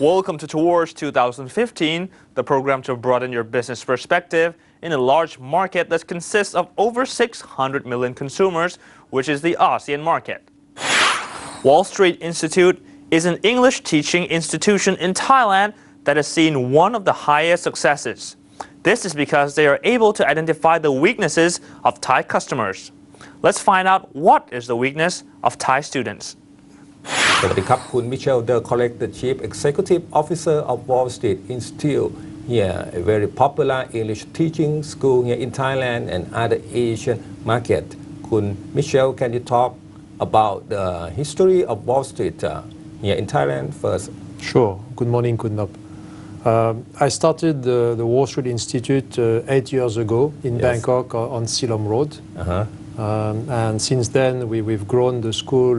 Welcome to Towards 2015, the program to broaden your business perspective in a large market that consists of over 600 million consumers, which is the ASEAN market. Wall Street Institute is an English teaching institution in Thailand that has seen one of the highest successes. This is because they are able to identify the weaknesses of Thai customers. Let's find out what is the weakness of Thai students. สวัสดีครับคุณมิเชล The Correct the Chief Executive Officer of Wall Street Institute here a very popular English teaching school here in Thailand and other Asian market คุณมิเชล Can you talk about the history of Wall Street here in Thailand first? Sure. Good morning, Kunop. I started the Wall Street Institute 8 years ago in Bangkok on Silom Road. And since then, we've grown the school.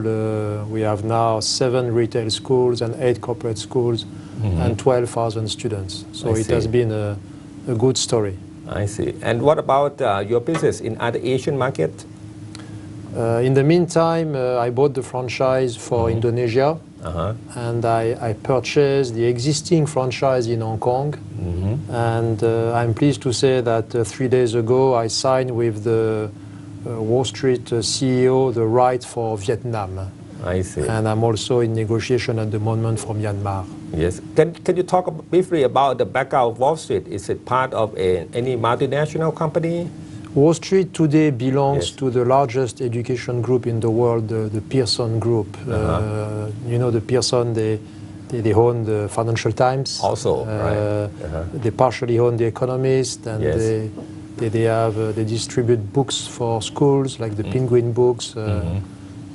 We have now 7 retail schools and 8 corporate schools and 12,000 students. So it has been a good story. I see. And what about your business in other Asian market? In the meantime, I bought the franchise for Indonesia. And I purchased the existing franchise in Hong Kong. And I'm pleased to say that 3 days ago, I signed with the Wall Street CEO the right for Vietnam. I see. And I'm also in negotiation at the moment for Myanmar. Yes. Can you talk briefly about the background of Wall Street? Is it part of any multinational company? Wall Street today belongs to the largest education group in the world, the Pearson Group. You know, the Pearson, they own the Financial Times. Also, right. They partially own The Economist, and they distribute books for schools, like the Penguin books.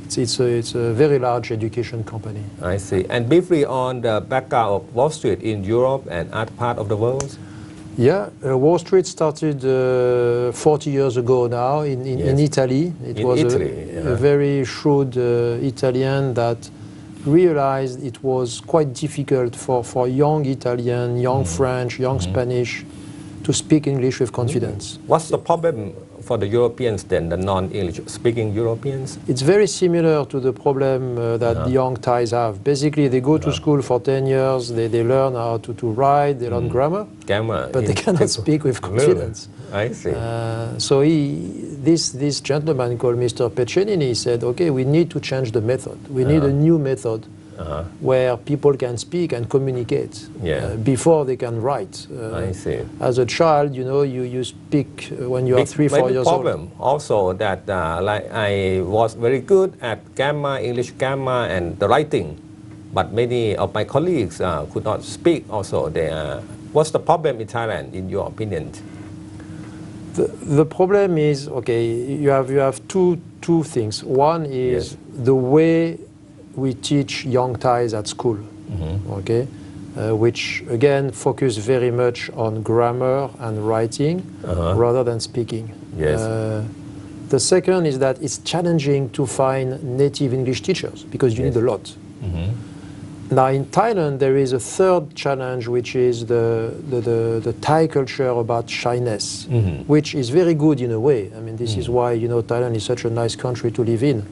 It's a very large education company. I see. And briefly on the background of Wall Street in Europe and other parts of the world? Yeah, Wall Street started 40 years ago now in Italy. It was a very shrewd Italian that realized it was quite difficult for young Italian, young French, young Spanish to speak English with confidence. What's the problem for the Europeans then, the non-English speaking Europeans? It's very similar to the problem that the young Thais have. Basically, they go to school for 10 years, they learn how to write, they learn grammar, but they cannot speak with confidence. I see. So this gentleman called Mr. Peccenini said, okay, we need to change the method. We need a new method where people can speak and communicate before they can write. I see. As a child, you know, you speak when you are 3-4 years old. Problem also that like I was very good at grammar, English grammar and the writing, but many of my colleagues could not speak also. What's the problem in Thailand, in your opinion? The problem is, okay, you have two things. One is the way we teach young Thais at school, okay, which again focus very much on grammar and writing rather than speaking. Yes. The second is that it's challenging to find native English teachers because you need a lot. Now in Thailand there is a third challenge, which is the Thai culture about shyness, which is very good in a way. I mean, this is why, you know, Thailand is such a nice country to live in.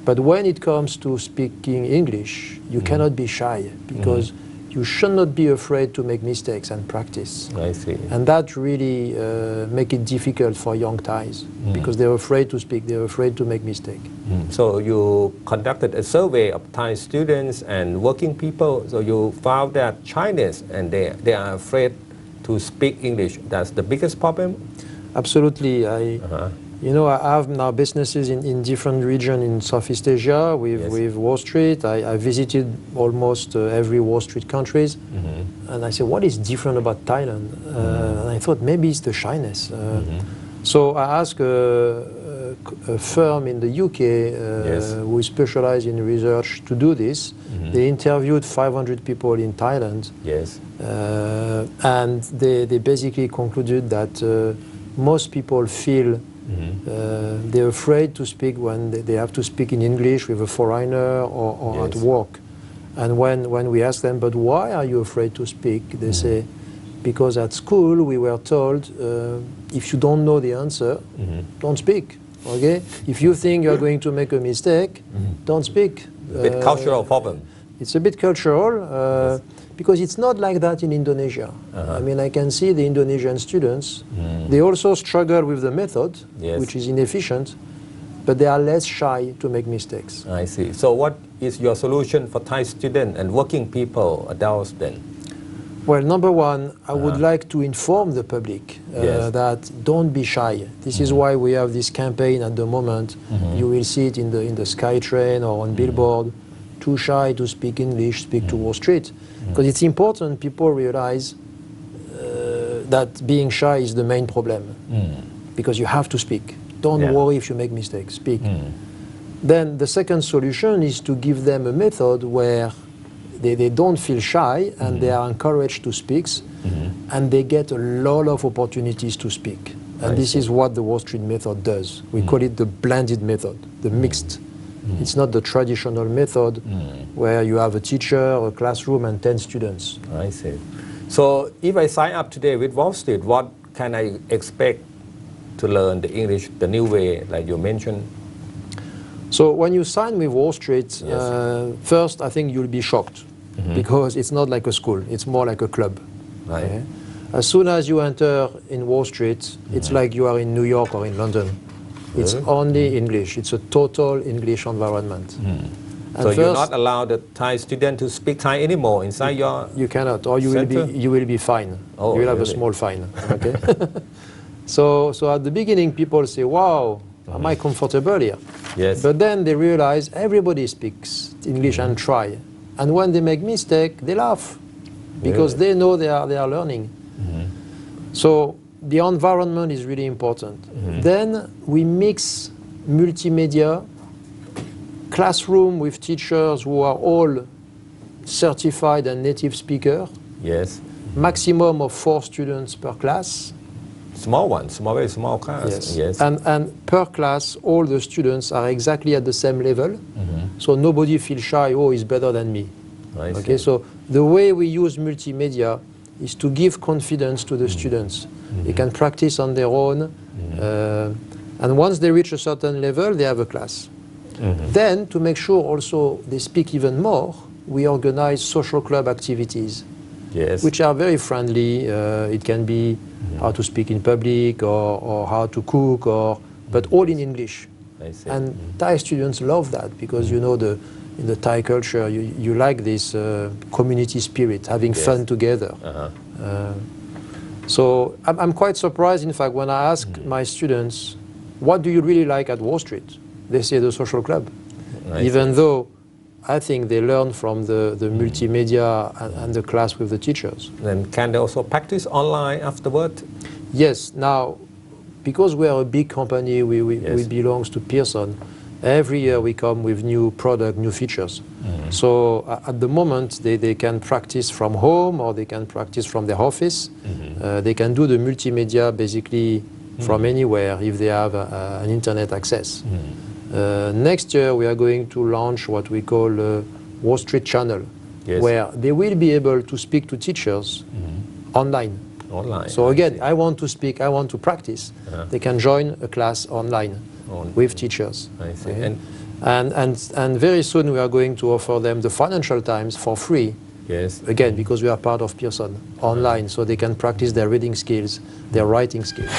But when it comes to speaking English, you cannot be shy because you should not be afraid to make mistakes and practice. I see. And that really make it difficult for young Thais because they're afraid to speak, they're afraid to make mistakes. So you conducted a survey of Thai students and working people, so you found that shyness and they are afraid to speak English. That's the biggest problem? Absolutely. You know, I have now businesses in different regions in Southeast Asia with Wall Street. I visited almost every Wall Street countries. And I said, what is different about Thailand? And I thought maybe it's the shyness. So I asked a firm in the UK who specializes in research to do this. They interviewed 500 people in Thailand. And they basically concluded that most people feel they're afraid to speak when they have to speak in English with a foreigner or at work. And when we ask them, but why are you afraid to speak? They say, because at school we were told, if you don't know the answer, don't speak. Okay? If you think you're going to make a mistake, don't speak. A bit cultural problem. It's a bit cultural. because it's not like that in Indonesia. I mean, I can see the Indonesian students, they also struggle with the method, which is inefficient, but they are less shy to make mistakes. I see. So what is your solution for Thai students and working people, adults then? Well, number one, I would like to inform the public that don't be shy. This is why we have this campaign at the moment. You will see it in the SkyTrain or on billboard. Too shy to speak English, speak to Wall Street. Because it's important people realize that being shy is the main problem. Because you have to speak. Don't worry if you make mistakes, speak. Then the second solution is to give them a method where they don't feel shy and they are encouraged to speak and they get a lot of opportunities to speak. And this is what the Wall Street method does. We call it the blended method, the mixed. It's not the traditional method where you have a teacher, a classroom and 10 students. I see. So if I sign up today with Wall Street, what can I expect to learn the English the new way, like you mentioned? So when you sign with Wall Street, first I think you'll be shocked because it's not like a school, it's more like a club. Right. Okay? As soon as you enter in Wall Street, it's like you are in New York or in London. It's only English, it's a total English environment. And so you're not allowed the Thai student to speak Thai anymore inside your You cannot, or you will be fined. Oh, you will have a really? small fine. Okay? so at the beginning people say, wow, am I comfortable here? Yes. But then they realize everybody speaks English and try. And when they make mistake, they laugh because they know they are learning. So the environment is really important. Then we mix multimedia, classroom with teachers who are all certified and native speaker. Yes. Maximum of 4 students per class. Small one, very small class. Yes. And per class, all the students are exactly at the same level. So nobody feels shy, oh, he's better than me. Okay, so the way we use multimedia is to give confidence to the students. They can practice on their own. And once they reach a certain level, they have a class. Then, to make sure also they speak even more, we organize social club activities, which are very friendly. It can be how to speak in public or how to cook, but all in English. I see. And Thai students love that because, you know, in the Thai culture, you like this community spirit, having fun together. So I'm quite surprised, in fact, when I ask my students, what do you really like at Wall Street? They say the social club. Even though I think they learn from the multimedia and the class with the teachers. And can they also practice online afterward? Yes. Now, because we are a big company, we belong to Pearson, every year we come with new product, new features. So at the moment, they can practice from home or they can practice from their office. They can do the multimedia basically from anywhere if they have an internet access. Next year, we are going to launch what we call Wall Street Channel, where they will be able to speak to teachers online. So again, I want to speak, I want to practice. They can join a class online with teachers. I see. Okay? And very soon we are going to offer them the Financial Times for free. Again, because we are part of Pearson online, so they can practice their reading skills, their writing skills.